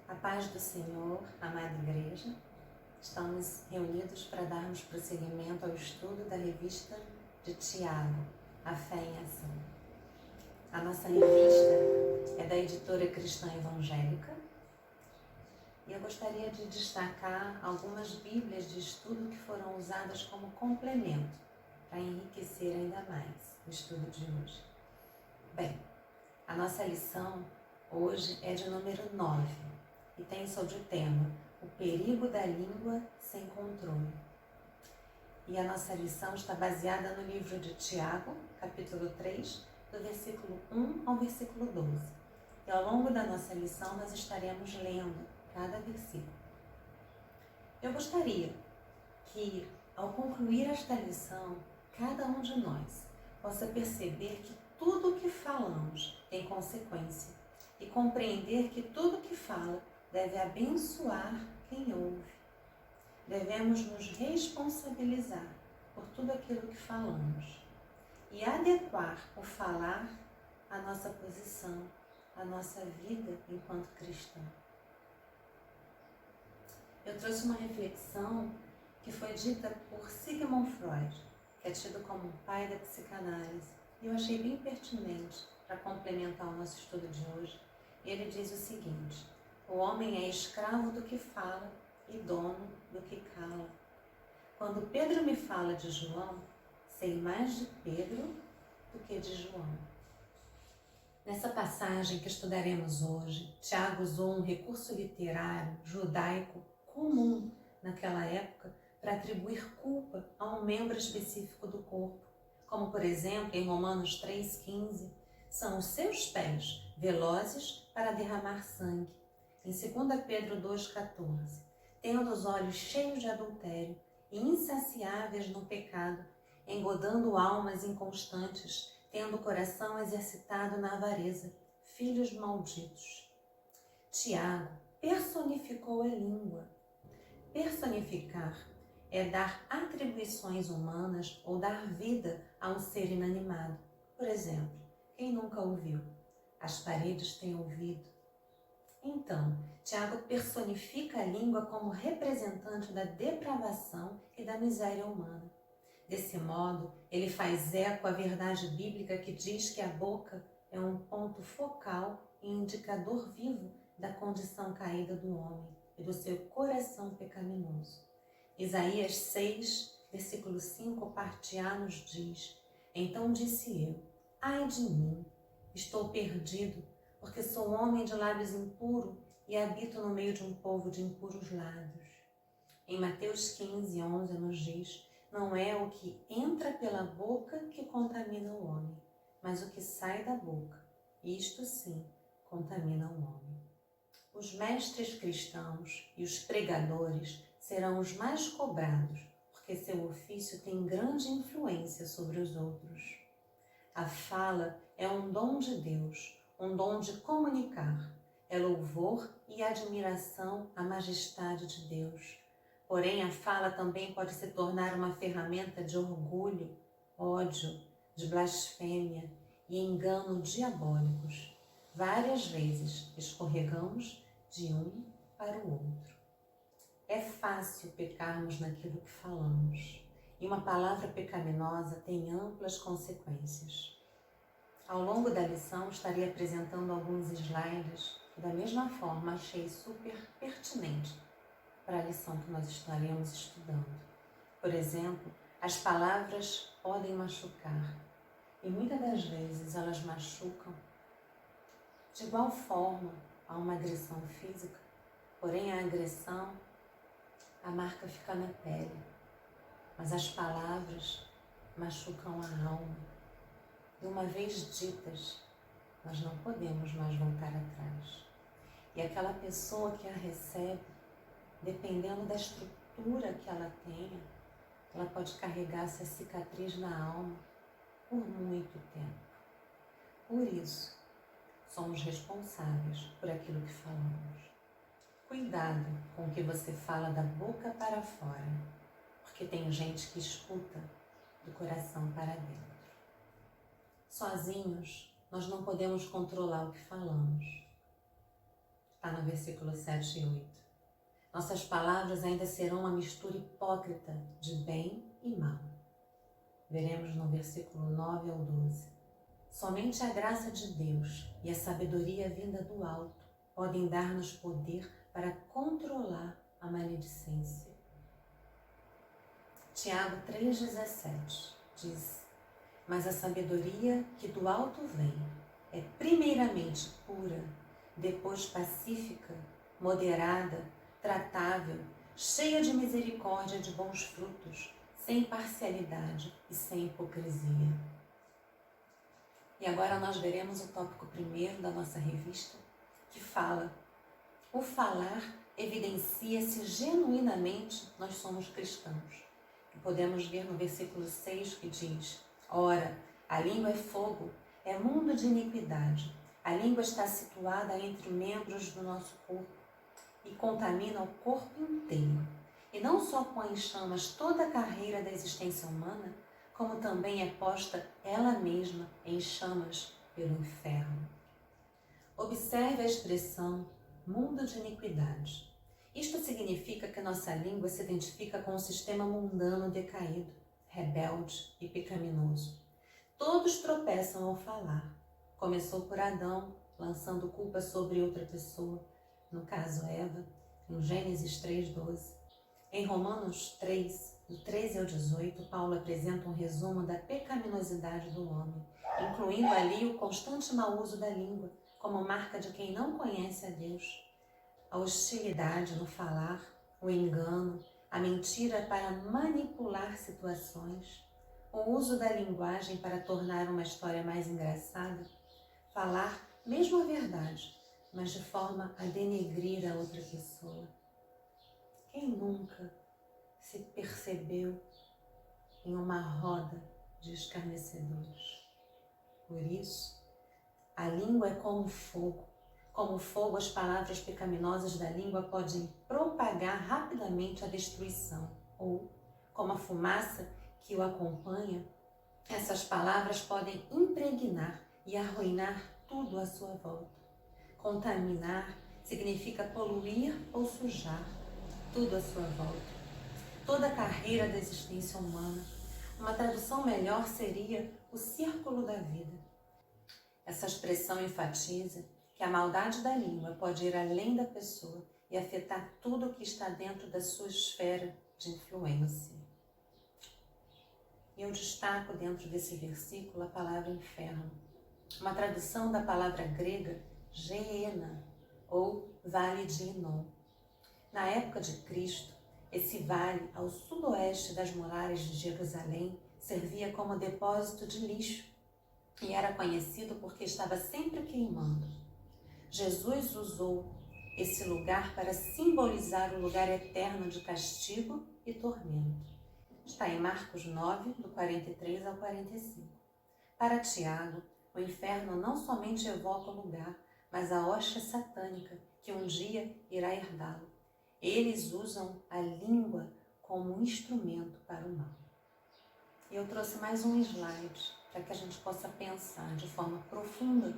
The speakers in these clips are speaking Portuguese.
A paz do Senhor, amada igreja. Estamos reunidos para darmos prosseguimento ao estudo da revista de Tiago, A Fé em Ação. A nossa revista é da editora Cristã Evangélica e eu gostaria de destacar algumas bíblias de estudo que foram usadas como complemento para enriquecer ainda mais o estudo de hoje. Bem, a nossa lição hoje é de número 9 e tem sobre o tema o perigo da língua sem controle. E a nossa lição está baseada no livro de Tiago, capítulo 3, do versículo 1 ao versículo 12. E ao longo da nossa lição nós estaremos lendo cada versículo. Eu gostaria que, ao concluir esta lição, cada um de nós possa perceber que tudo o que falamos tem consequência e compreender que tudo o que fala deve abençoar quem ouve. Devemos nos responsabilizar por tudo aquilo que falamos e adequar o falar à nossa posição, à nossa vida enquanto cristão. Eu trouxe uma reflexão que foi dita por Sigmund Freud, que é tido como o pai da psicanálise, e eu achei bem pertinente para complementar o nosso estudo de hoje. Ele diz o seguinte: o homem é escravo do que fala e dono do que cala. Quando Pedro me fala de João, sei mais de Pedro do que de João. Nessa passagem que estudaremos hoje, Tiago usou um recurso literário judaico comum naquela época para atribuir culpa a um membro específico do corpo, como por exemplo em Romanos 3,15, são os seus pés velozes para derramar sangue. Em 2 Pedro 2,14, tendo os olhos cheios de adultério e insaciáveis no pecado, engodando almas inconstantes, tendo o coração exercitado na avareza, filhos malditos. Tiago personificou a língua. Personificar é dar atribuições humanas ou dar vida a um ser inanimado. Por exemplo, quem nunca ouviu? As paredes têm ouvido. Então, Tiago personifica a língua como representante da depravação e da miséria humana. Desse modo, ele faz eco à verdade bíblica que diz que a boca é um ponto focal e indicador vivo da condição caída do homem e do seu coração pecaminoso. Isaías 6, versículo 5, parte A, nos diz: então disse eu, ai de mim, estou perdido, porque sou homem de lábios impuros e habito no meio de um povo de impuros lábios. Em Mateus 15, 11 nos diz: não é o que entra pela boca que contamina o homem, mas o que sai da boca, isto sim contamina o homem. Os mestres cristãos e os pregadores serão os mais cobrados, porque seu ofício tem grande influência sobre os outros. A fala é um dom de Deus, um dom de comunicar, é louvor e admiração à majestade de Deus. Porém, a fala também pode se tornar uma ferramenta de orgulho, ódio, de blasfêmia e engano diabólicos. Várias vezes escorregamos de um para o outro. É fácil pecarmos naquilo que falamos, e uma palavra pecaminosa tem amplas consequências. Ao longo da lição, estarei apresentando alguns slides que, da mesma forma, achei super pertinente para a lição que nós estaremos estudando. Por exemplo, as palavras podem machucar, e muitas das vezes elas machucam de igual forma a uma agressão física, porém a agressão, a marca fica na pele, mas as palavras machucam a alma. E uma vez ditas, nós não podemos mais voltar atrás. E aquela pessoa que a recebe, dependendo da estrutura que ela tenha, ela pode carregar essa cicatriz na alma por muito tempo. Por isso, somos responsáveis por aquilo que falamos. Cuidado com o que você fala da boca para fora, porque tem gente que escuta do coração para dentro. Sozinhos, nós não podemos controlar o que falamos. está no versículo 7 e 8. Nossas palavras ainda serão uma mistura hipócrita de bem e mal. Veremos no versículo 9 ao 12. Somente a graça de Deus e a sabedoria vinda do alto podem dar-nos poder para controlar a maledicência. Tiago 3,17 diz: mas a sabedoria que do alto vem é primeiramente pura, depois pacífica, moderada, tratável, cheia de misericórdia e de bons frutos, sem parcialidade e sem hipocrisia. E agora nós veremos o tópico primeiro da nossa revista, que fala: o falar evidencia se genuinamente nós somos cristãos. E podemos ver no versículo 6 que diz: ora, a língua é fogo, é mundo de iniquidade. A língua está situada entre membros do nosso corpo e contamina o corpo inteiro. E não só põe em chamas toda a carreira da existência humana, como também é posta ela mesma em chamas pelo inferno. Observe a expressão mundo de iniquidade. Isto significa que nossa língua se identifica com um sistema mundano decaído, rebelde e pecaminoso. Todos tropeçam ao falar. Começou por Adão, lançando culpa sobre outra pessoa, no caso Eva, em Gênesis 3:12. Em Romanos 3, do 13 ao 18, Paulo apresenta um resumo da pecaminosidade do homem, incluindo ali o constante mau uso da língua, como marca de quem não conhece a Deus. A hostilidade no falar, o engano, a mentira para manipular situações, o uso da linguagem para tornar uma história mais engraçada, falar mesmo a verdade, mas de forma a denegrir a outra pessoa. Quem nunca se percebeu em uma roda de escarnecedores? Por isso, a língua é como fogo. Como fogo, as palavras pecaminosas da língua podem propagar rapidamente a destruição. Ou, como a fumaça que o acompanha, essas palavras podem impregnar e arruinar tudo à sua volta. Contaminar significa poluir ou sujar tudo à sua volta. Toda a carreira da existência humana. Uma tradução melhor seria o círculo da vida. Essa expressão enfatiza que a maldade da língua pode ir além da pessoa e afetar tudo o que está dentro da sua esfera de influência. E eu destaco dentro desse versículo a palavra inferno, uma tradução da palavra grega Geena, ou Vale de Inom. Na época de Cristo, esse vale, ao sudoeste das muralhas de Jerusalém, servia como depósito de lixo e era conhecido porque estava sempre queimando. Jesus usou esse lugar para simbolizar o lugar eterno de castigo e tormento. Está em Marcos 9, do 43 ao 45. Para Tiago, o inferno não somente evoca o lugar, mas a hóstia satânica que um dia irá herdá-lo. Eles usam a língua como um instrumento para o mal. E eu trouxe mais um slide para que a gente possa pensar de forma profunda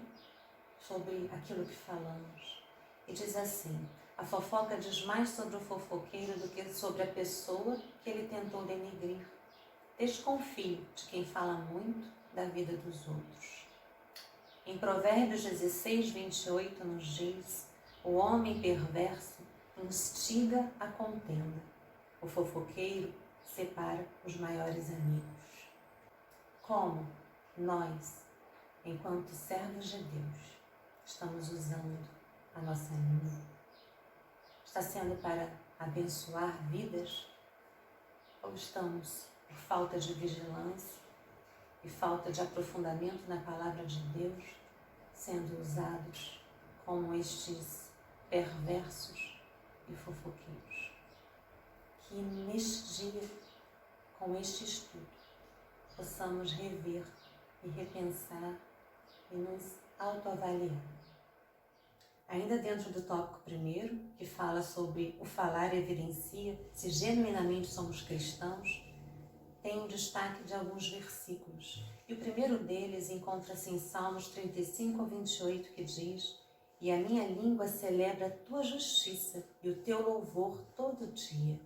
sobre aquilo que falamos. E diz assim: a fofoca diz mais sobre o fofoqueiro do que sobre a pessoa que ele tentou denegrir. Desconfie de quem fala muito da vida dos outros. Em Provérbios 16, 28 nos diz: o homem perverso instiga a contenda. O fofoqueiro separa os maiores amigos. Como nós, enquanto servos de Deus, estamos usando a nossa língua? Está sendo para abençoar vidas? Ou estamos, por falta de vigilância e falta de aprofundamento na palavra de Deus, sendo usados como estes perversos e fofoqueiros? Que neste dia, com este estudo, possamos rever e repensar e nos autoavaliar. Ainda dentro do tópico primeiro, que fala sobre o falar evidencia se genuinamente somos cristãos, tem um destaque de alguns versículos. E o primeiro deles encontra-se em Salmos 35 ao 28, que diz: e a minha língua celebra a tua justiça e o teu louvor todo dia.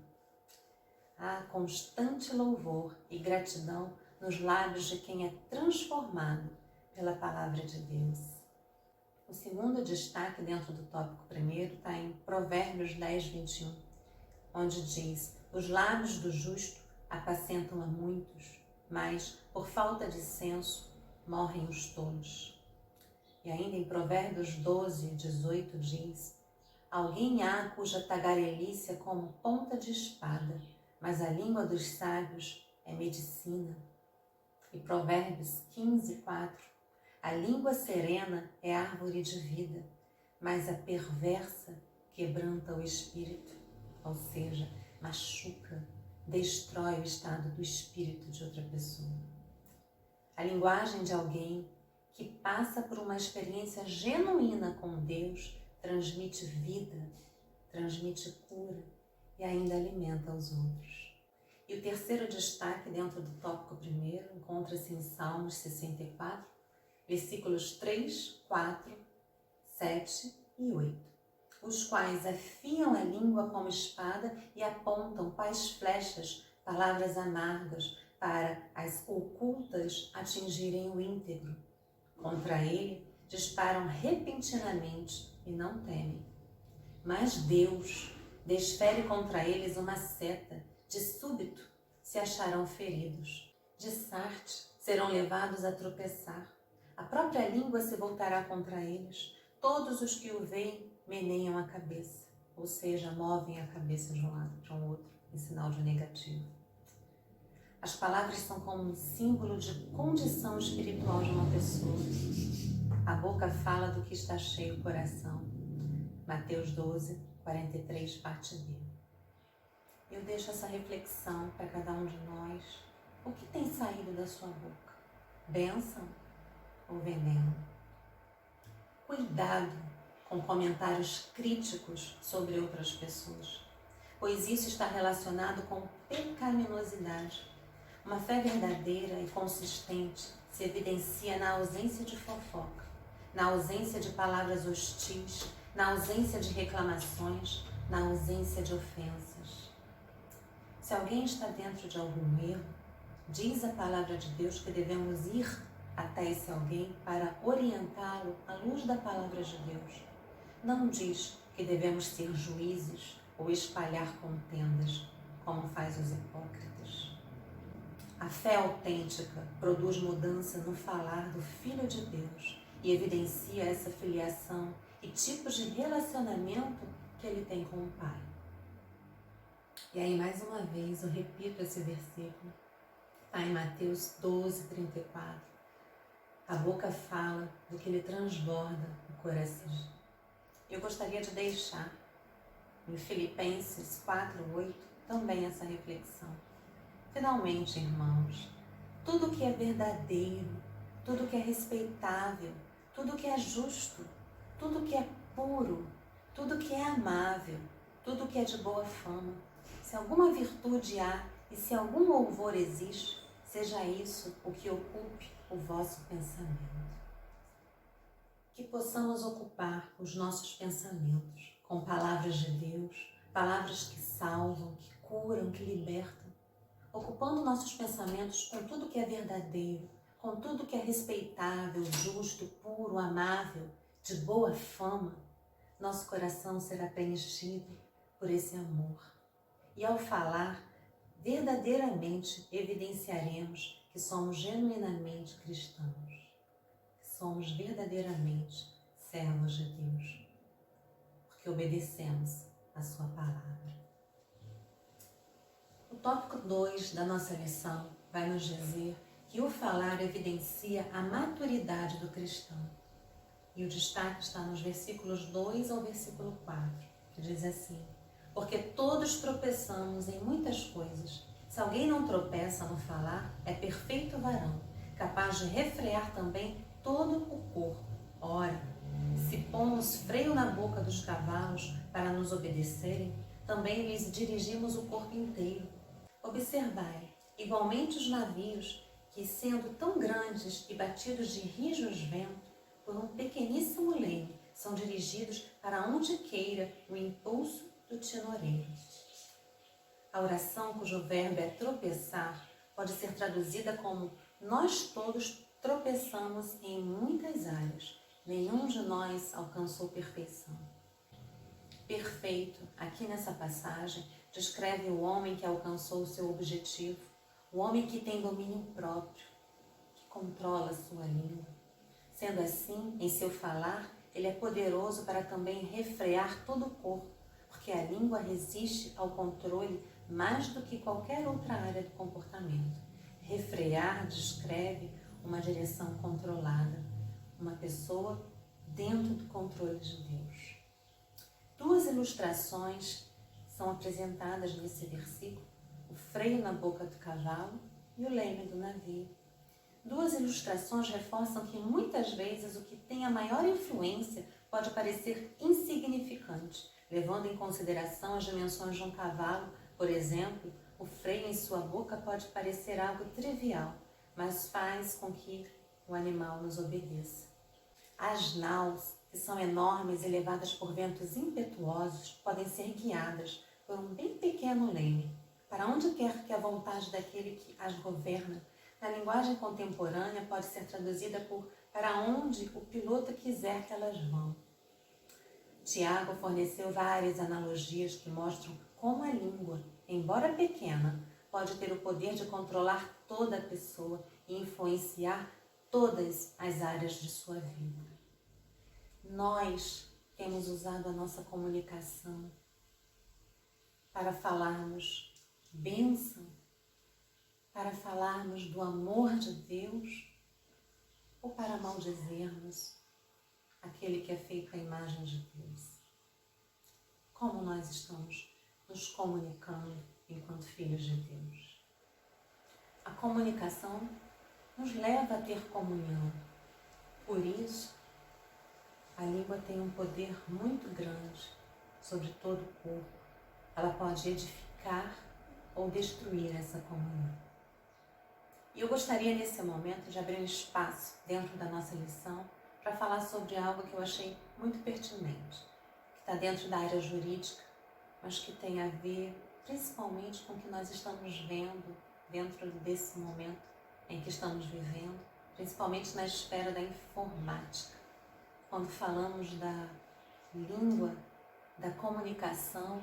Há constante louvor e gratidão nos lábios de quem é transformado pela palavra de Deus. O segundo destaque dentro do tópico primeiro está em Provérbios 10, 21, onde diz: os lábios do justo apacentam a muitos, mas por falta de senso morrem os tolos. E ainda em Provérbios 12, 18 diz: alguém há cuja tagarelice é como ponta de espada, mas a língua dos sábios é medicina. E Provérbios 15, 4: a língua serena é árvore de vida, mas a perversa quebranta o espírito, ou seja, machuca, destrói o estado do espírito de outra pessoa. A linguagem de alguém que passa por uma experiência genuína com Deus transmite vida, transmite cura e ainda alimenta os outros. E o terceiro destaque dentro do tópico primeiro encontra-se em Salmos 64, versículos 3, 4, 7 e 8, os quais afiam a língua como espada e apontam quais flechas, palavras amargas, para as ocultas atingirem o íntegro. Contra ele disparam repentinamente e não temem. Mas Deus desfere contra eles uma seta, de súbito se acharão feridos. De sarte serão levados a tropeçar. A própria língua se voltará contra eles. Todos os que o veem meneiam a cabeça, ou seja, movem a cabeça de um lado para o outro, em sinal de negativo. As palavras são como um símbolo de condição espiritual de uma pessoa. A boca fala do que está cheio o coração. Mateus 12, 43, parte B. Eu deixo essa reflexão para cada um de nós. O que tem saído da sua boca? Bênção ou veneno? Cuidado com comentários críticos sobre outras pessoas, pois isso está relacionado com pecaminosidade. Uma fé verdadeira e consistente se evidencia na ausência de fofoca, na ausência de palavras hostis, na ausência de reclamações, na ausência de ofensas. Se alguém está dentro de algum erro, diz a palavra de Deus que devemos ir até esse alguém para orientá-lo à luz da palavra de Deus. Não diz que devemos ser juízes ou espalhar contendas, como faz os hipócritas. A fé autêntica produz mudança no falar do Filho de Deus e evidencia essa filiação e tipos de relacionamento que ele tem com o Pai. E aí, mais uma vez, eu repito esse versículo. Está em Mateus 12, 34. A boca fala do que lhe transborda o coração. Eu gostaria de deixar em Filipenses 4, 8 também essa reflexão. Finalmente, irmãos, tudo que é verdadeiro, tudo que é respeitável, tudo que é justo, tudo que é puro, tudo que é amável, tudo que é de boa fama, se alguma virtude há e se algum louvor existe, seja isso o que ocupe o vosso pensamento. Que possamos ocupar os nossos pensamentos com palavras de Deus, palavras que salvam, que curam, que libertam, ocupando nossos pensamentos com tudo que é verdadeiro, com tudo que é respeitável, justo, puro, amável, de boa fama. Nosso coração será preenchido por esse amor. E ao falar, verdadeiramente evidenciaremos que somos genuinamente cristãos, que somos verdadeiramente servos de Deus, porque obedecemos a sua palavra. O tópico 2 da nossa lição vai nos dizer que o falar evidencia a maturidade do cristão. E o destaque está nos versículos 2 ao versículo 4, que diz assim: porque todos tropeçamos em muitas coisas. Se alguém não tropeça no falar, é perfeito varão, capaz de refrear também todo o corpo. Ora, se pomos freio na boca dos cavalos para nos obedecerem, também lhes dirigimos o corpo inteiro. Observai, igualmente os navios, que sendo tão grandes e batidos de rijos ventos, por um pequeníssimo leme, são dirigidos para onde queira o impulso do tenoreiro. A oração cujo verbo é tropeçar pode ser traduzida como: nós todos tropeçamos em muitas áreas, nenhum de nós alcançou perfeição. Perfeito, aqui nessa passagem, descreve o homem que alcançou o seu objetivo, o homem que tem domínio próprio, que controla sua língua. Sendo assim, em seu falar, ele é poderoso para também refrear todo o corpo, porque a língua resiste ao controle mais do que qualquer outra área do comportamento. Refrear descreve uma direção controlada, uma pessoa dentro do controle de Deus. Duas ilustrações são apresentadas nesse versículo: o freio na boca do cavalo e o leme do navio. Duas ilustrações reforçam que muitas vezes o que tem a maior influência pode parecer insignificante, levando em consideração as dimensões de um cavalo. Por exemplo, o freio em sua boca pode parecer algo trivial, mas faz com que o animal nos obedeça. As naus, que são enormes e levadas por ventos impetuosos, podem ser guiadas por um bem pequeno leme, para onde quer que a vontade daquele que as governa. Na linguagem contemporânea pode ser traduzida por para onde o piloto quiser que elas vão. Tiago forneceu várias analogias que mostram como a língua, embora pequena, pode ter o poder de controlar toda a pessoa e influenciar todas as áreas de sua vida. Nós temos usado a nossa comunicação para falarmos bênção, para falarmos do amor de Deus, ou para maldizermos aquele que é feito à imagem de Deus. Como nós estamos nos comunicando enquanto filhos de Deus? A comunicação nos leva a ter comunhão. Por isso, a língua tem um poder muito grande sobre todo o corpo. Ela pode edificar ou destruir essa comunhão. E eu gostaria nesse momento de abrir um espaço dentro da nossa lição para falar sobre algo que eu achei muito pertinente, que está dentro da área jurídica, mas que tem a ver principalmente com o que nós estamos vendo dentro desse momento em que estamos vivendo, principalmente na esfera da informática. Quando falamos da língua, da comunicação,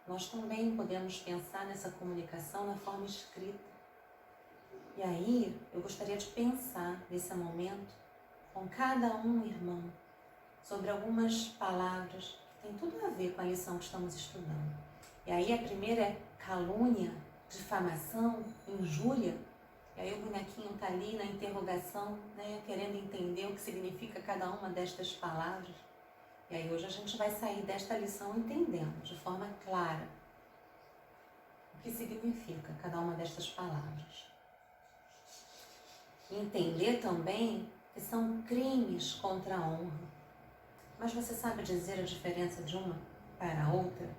nós também podemos pensar nessa comunicação na forma escrita. E aí, eu gostaria de pensar nesse momento com cada um irmão sobre algumas palavras que têm tudo a ver com a lição que estamos estudando. E aí a primeira é calúnia, difamação, injúria. E aí o bonequinho está ali na interrogação, né, querendo entender o que significa cada uma destas palavras. E aí hoje a gente vai sair desta lição entendendo de forma clara o que significa cada uma destas palavras. E entender também que são crimes contra a honra. Mas você sabe dizer a diferença de uma para a outra?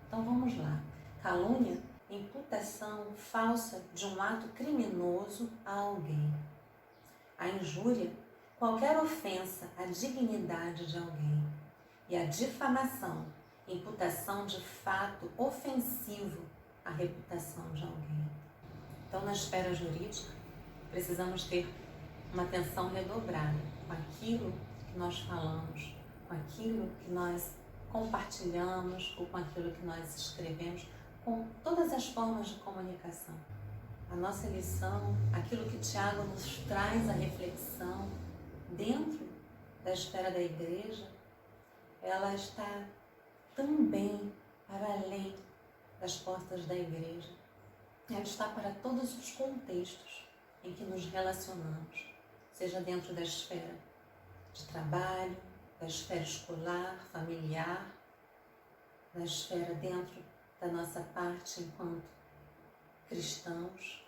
Então vamos lá. Calúnia, imputação falsa de um ato criminoso a alguém. A injúria, qualquer ofensa à dignidade de alguém. E a difamação, imputação de fato ofensivo à reputação de alguém. Então, na esfera jurídica, precisamos ter uma atenção redobrada com aquilo que nós falamos, com aquilo que nós compartilhamos ou com aquilo que nós escrevemos, com todas as formas de comunicação. A nossa lição, aquilo que Tiago nos traz a reflexão dentro da esfera da igreja, ela está também para além das portas da igreja. Ela está para todos os contextos em que nos relacionamos, seja dentro da esfera de trabalho, da esfera escolar, familiar, da esfera dentro da nossa parte enquanto cristãos.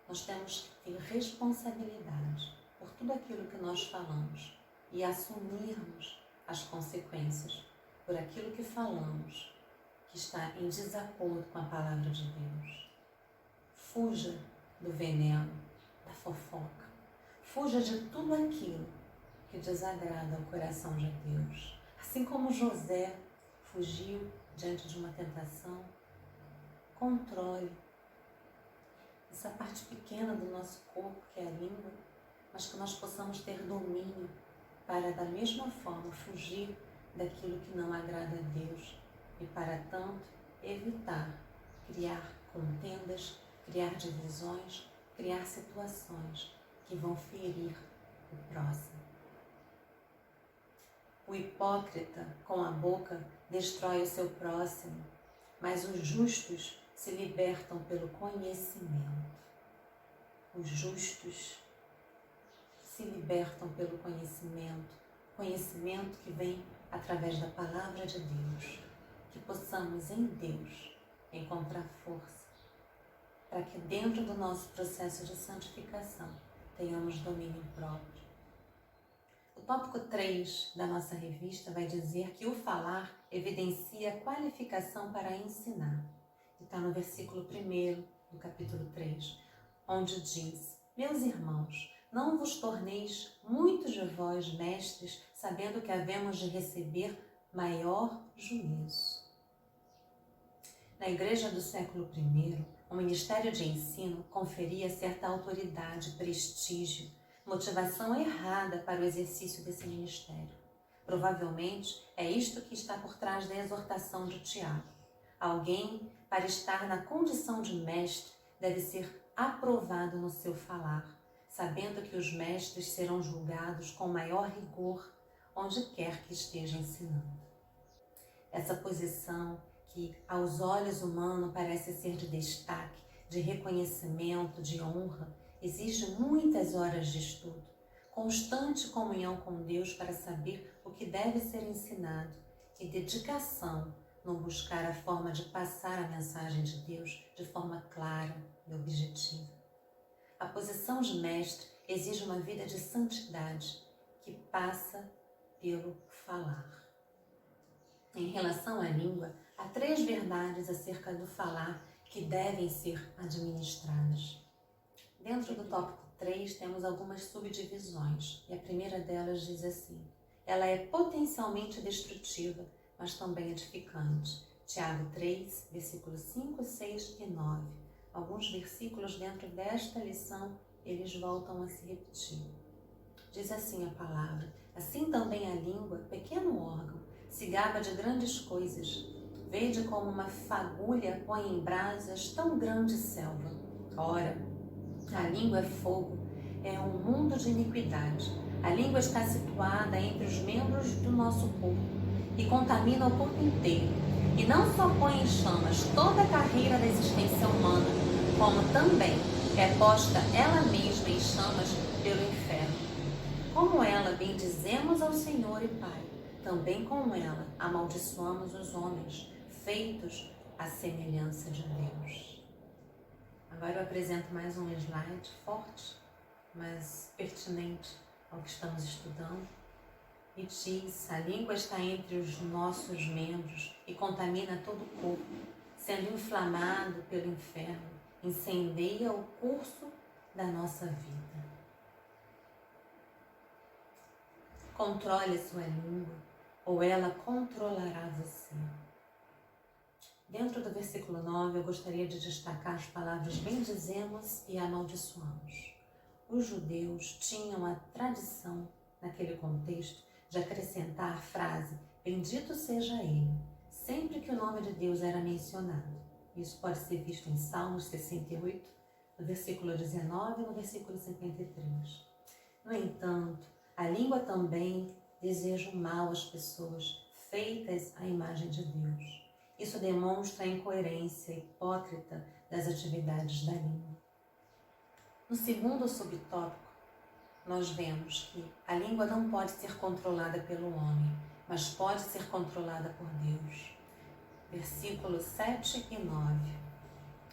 Nós temos que ter responsabilidade por tudo aquilo que nós falamos e assumirmos as consequências por aquilo que falamos que está em desacordo com a palavra de Deus. Fuja do veneno, da fofoca. Fuja de tudo aquilo que que desagrada ao coração de Deus. Assim como José fugiu diante de uma tentação, controle essa parte pequena do nosso corpo, que é a língua, mas que nós possamos ter domínio para, da mesma forma, fugir daquilo que não agrada a Deus e, para tanto, evitar criar contendas, criar divisões, criar situações que vão ferir o próximo. O hipócrita, com a boca, destrói o seu próximo, mas os justos se libertam pelo conhecimento. Os justos se libertam pelo conhecimento que vem através da palavra de Deus, que possamos em Deus encontrar força, para que dentro do nosso processo de santificação tenhamos domínio próprio. O tópico 3 da nossa revista vai dizer que o falar evidencia a qualificação para ensinar. E está no versículo 1 do capítulo 3, onde diz: Meus irmãos, não vos torneis muitos de vós mestres, sabendo que havemos de receber maior juízo. Na igreja do século I, o ministério de ensino conferia certa autoridade, prestígio, motivação errada para o exercício desse ministério. Provavelmente é isto que está por trás da exortação de Tiago. Alguém, para estar na condição de mestre, deve ser aprovado no seu falar, sabendo que os mestres serão julgados com maior rigor onde quer que esteja ensinando. Essa posição, que aos olhos humanos parece ser de destaque, de reconhecimento, de honra, exige muitas horas de estudo, constante comunhão com Deus para saber o que deve ser ensinado e dedicação no buscar a forma de passar a mensagem de Deus de forma clara e objetiva. A posição de mestre exige uma vida de santidade que passa pelo falar. Em relação à língua, há 3 verdades acerca do falar que devem ser administradas. Dentro do tópico 3 temos algumas subdivisões, e a primeira delas diz assim: ela é potencialmente destrutiva, mas também edificante. Tiago 3, versículos 5, 6 e 9. Alguns versículos dentro desta lição, eles voltam a se repetir. Diz assim a palavra: assim também a língua, pequeno órgão, se gaba de grandes coisas. Vede como uma fagulha põe em brasas tão grande selva. Ora, a língua é fogo, é um mundo de iniquidade. A língua está situada entre os membros do nosso corpo e contamina o corpo inteiro. E não só põe em chamas toda a carreira da existência humana, como também é posta ela mesma em chamas pelo inferno. Como ela bendizemos ao Senhor e Pai, também com ela amaldiçoamos os homens, feitos à semelhança de Deus. Agora eu apresento mais um slide forte, mas pertinente ao que estamos estudando. E diz: a língua está entre os nossos membros e contamina todo o corpo, sendo inflamado pelo inferno, incendeia o curso da nossa vida. Controle a sua língua, ou ela controlará você. Dentro do versículo 9, eu gostaria de destacar as palavras bendizemos e amaldiçoamos. Os judeus tinham a tradição, naquele contexto, de acrescentar a frase bendito seja ele, sempre que o nome de Deus era mencionado. Isso pode ser visto em Salmos 68, no versículo 19 e no versículo 53. No entanto, a língua também deseja o mal às pessoas feitas à imagem de Deus. Isso demonstra a incoerência hipócrita das atividades da língua. No segundo subtópico, nós vemos que a língua não pode ser controlada pelo homem, mas pode ser controlada por Deus. Versículos 7 e 9.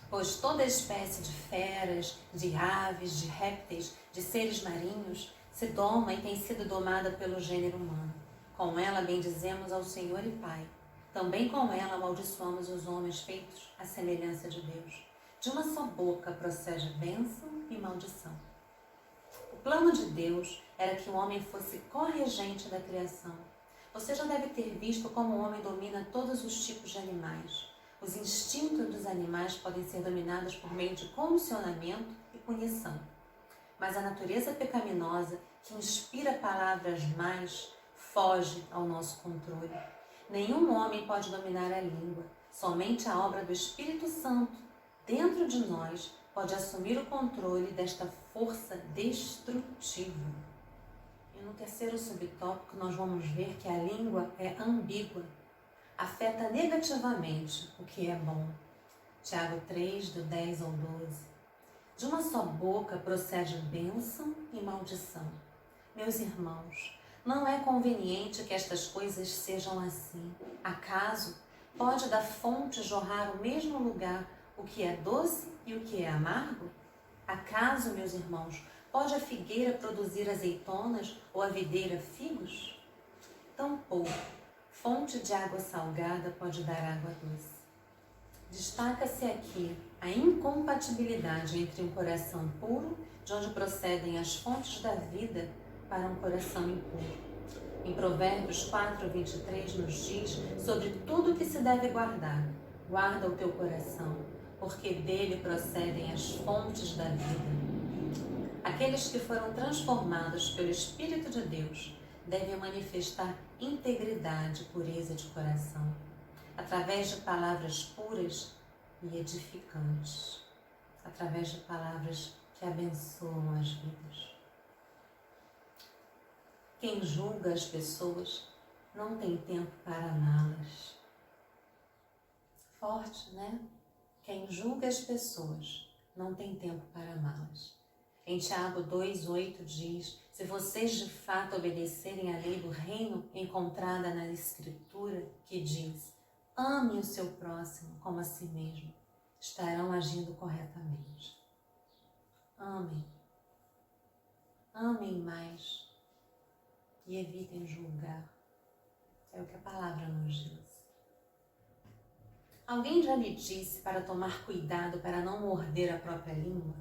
Pois toda espécie de feras, de aves, de répteis, de seres marinhos, se doma e tem sido domada pelo gênero humano. Com ela bendizemos ao Senhor e Pai. Também com ela amaldiçoamos os homens feitos à semelhança de Deus. De uma só boca procede bênção e maldição. O plano de Deus era que o homem fosse corregente da criação. Você já deve ter visto como o homem domina todos os tipos de animais. Os instintos dos animais podem ser dominados por meio de condicionamento e punição. Mas a natureza pecaminosa, que inspira palavras más, foge ao nosso controle. Nenhum homem pode dominar a língua. Somente a obra do Espírito Santo, dentro de nós, pode assumir o controle desta força destrutiva. E no terceiro subtópico, nós vamos ver que a língua é ambígua. Afeta negativamente o que é bom. Tiago 3, do 10 ao 12. De uma só boca procede bênção e maldição. Meus irmãos, não é conveniente que estas coisas sejam assim. Acaso pode da fonte jorrar o mesmo lugar o que é doce e o que é amargo? Acaso, meus irmãos, pode a figueira produzir azeitonas ou a videira figos? Tampouco fonte de água salgada pode dar água doce. Destaca-se aqui a incompatibilidade entre um coração puro, de onde procedem as fontes da vida, para um coração impuro. Em Provérbios 4, 23 nos diz sobre tudo que se deve guardar. Guarda o teu coração, porque dele procedem as fontes da vida. Aqueles que foram transformados pelo Espírito de Deus devem manifestar integridade e pureza de coração, através de palavras puras e edificantes, através de palavras que abençoam as vidas. Quem julga as pessoas não tem tempo para amá-las. Forte, né? Quem julga as pessoas não tem tempo para amá-las. Em Tiago 2,8 diz: se vocês de fato obedecerem à lei do reino encontrada na Escritura, que diz: ame o seu próximo como a si mesmo, estarão agindo corretamente. Amem. Amem mais e evitem julgar. É o que a palavra nos diz. Alguém já lhe disse para tomar cuidado para não morder a própria língua?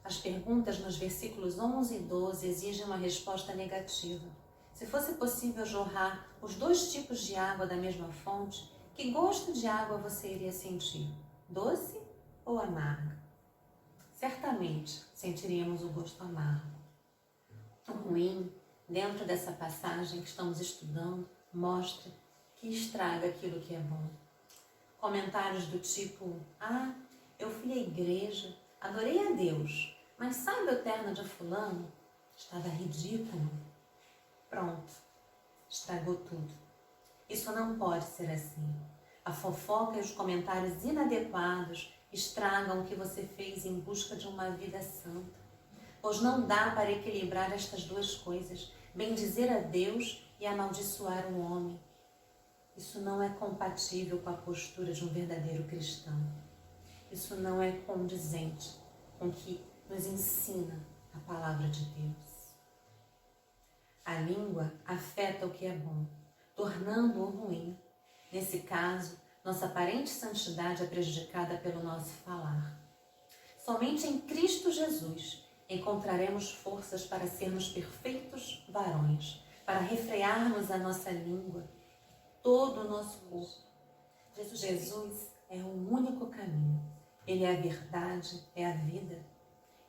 As perguntas nos versículos 11 e 12 exigem uma resposta negativa. Se fosse possível jorrar os dois tipos de água da mesma fonte, que gosto de água você iria sentir? Doce ou amarga? Certamente sentiríamos o gosto amargo. O ruim, dentro dessa passagem que estamos estudando, mostra que estraga aquilo que é bom. Comentários do tipo: eu fui à igreja, adorei a Deus, mas sabe o terno de fulano? Estava ridículo. Pronto, estragou tudo. Isso não pode ser assim. A fofoca e os comentários inadequados estragam o que você fez em busca de uma vida santa. Pois não dá para equilibrar estas duas coisas, bendizer a Deus e amaldiçoar o homem. Isso não é compatível com a postura de um verdadeiro cristão. Isso não é condizente com o que nos ensina a palavra de Deus. A língua afeta o que é bom, tornando-o ruim. Nesse caso, nossa aparente santidade é prejudicada pelo nosso falar. Somente em Cristo Jesus encontraremos forças para sermos perfeitos varões, para refrearmos a nossa língua, todo o nosso corpo. Jesus é o único caminho. Ele é a verdade, é a vida.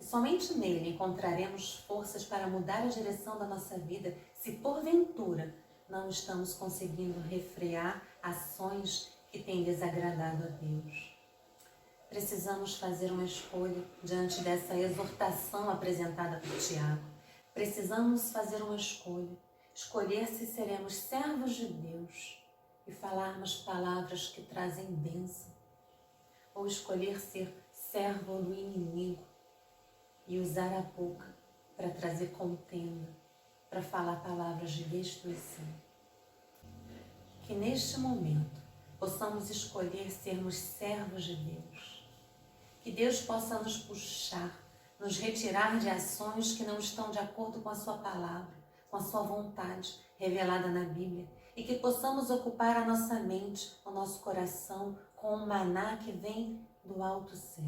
E somente nele encontraremos forças para mudar a direção da nossa vida, se porventura não estamos conseguindo refrear ações que têm desagradado a Deus. Precisamos fazer uma escolha diante dessa exortação apresentada por Tiago. Precisamos fazer uma escolha, escolher se seremos servos de Deus e falarmos palavras que trazem bênção, ou escolher ser servo do inimigo e usar a boca para trazer contenda, para falar palavras de destruição. Que neste momento possamos escolher sermos servos de Deus. Que Deus possa nos puxar, nos retirar de ações que não estão de acordo com a sua palavra, com a sua vontade revelada na Bíblia, e que possamos ocupar a nossa mente, o nosso coração com o maná que vem do alto céu.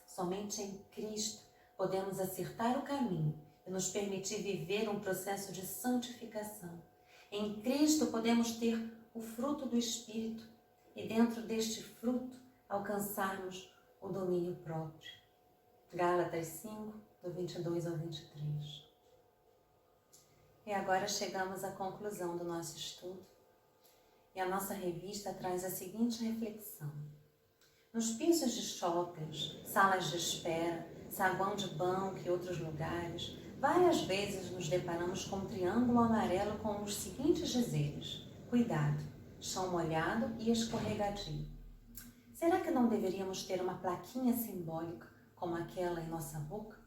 Somente em Cristo podemos acertar o caminho e nos permitir viver um processo de santificação. Em Cristo podemos ter o fruto do Espírito e dentro deste fruto alcançarmos o domínio próprio. Gálatas 5, do 22 ao 23. E agora chegamos à conclusão do nosso estudo. E a nossa revista traz a seguinte reflexão. Nos pisos de shoppings, salas de espera, saguão de banco e outros lugares, várias vezes nos deparamos com um triângulo amarelo com os seguintes dizeres: cuidado, chão molhado e escorregadio. Será que não deveríamos ter uma plaquinha simbólica como aquela em nossa boca?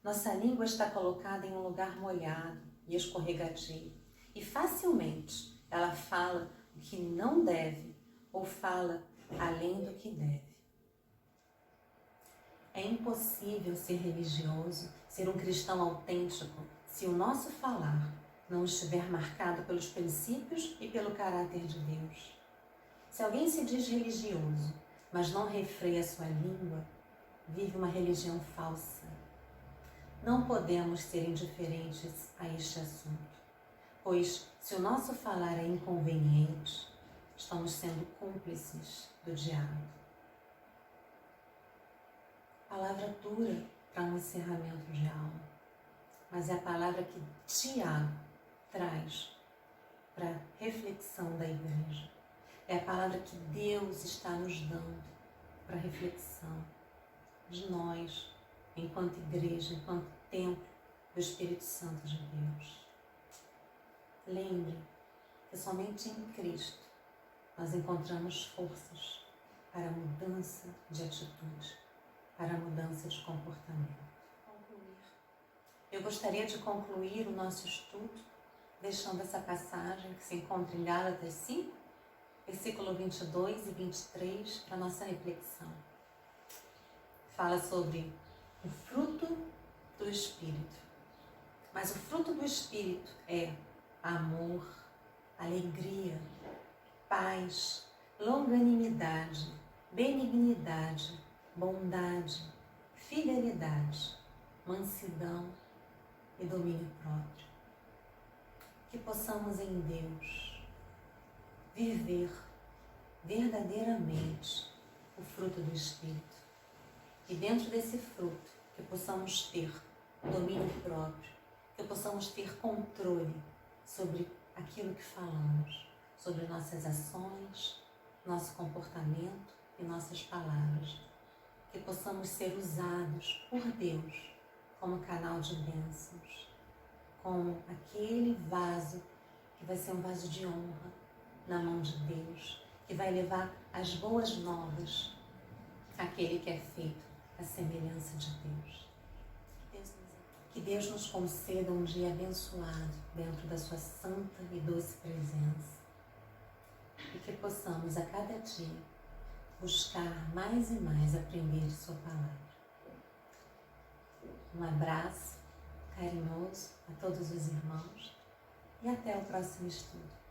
Nossa língua está colocada em um lugar molhado e escorregadio e facilmente ela fala o que não deve ou fala além do que deve. É impossível ser religioso, ser um cristão autêntico, se o nosso falar não estiver marcado pelos princípios e pelo caráter de Deus. Se alguém se diz religioso, mas não refreia sua língua, vive uma religião falsa. Não podemos ser indiferentes a este assunto, pois se o nosso falar é inconveniente, estamos sendo cúmplices do diabo. Palavra dura para um encerramento de aula, mas é a palavra que Tiago traz para a reflexão da igreja. É a palavra que Deus está nos dando para a reflexão de nós, enquanto igreja, enquanto templo do Espírito Santo de Deus. Lembre que somente em Cristo nós encontramos forças para a mudança de atitude, para a mudança de comportamento. Eu gostaria de concluir o nosso estudo deixando essa passagem que se encontra em Gálatas 5, versículo 22 e 23 para a nossa reflexão. Fala sobre o fruto do Espírito. Mas o fruto do Espírito é amor, alegria, paz, longanimidade, benignidade, bondade, fidelidade, mansidão e domínio próprio. Que possamos em Deus viver verdadeiramente o fruto do Espírito. E dentro desse fruto, que possamos ter domínio próprio, que possamos ter controle sobre aquilo que falamos, sobre nossas ações, nosso comportamento e nossas palavras. Que possamos ser usados por Deus como canal de bênçãos, como aquele vaso que vai ser um vaso de honra na mão de Deus, que vai levar as boas novas àquele que é feito à semelhança de Deus. Que Deus nos conceda um dia abençoado dentro da sua santa e doce presença e que possamos a cada dia buscar mais e mais aprender de sua palavra. Um abraço carinhoso a todos os irmãos e até o próximo estudo.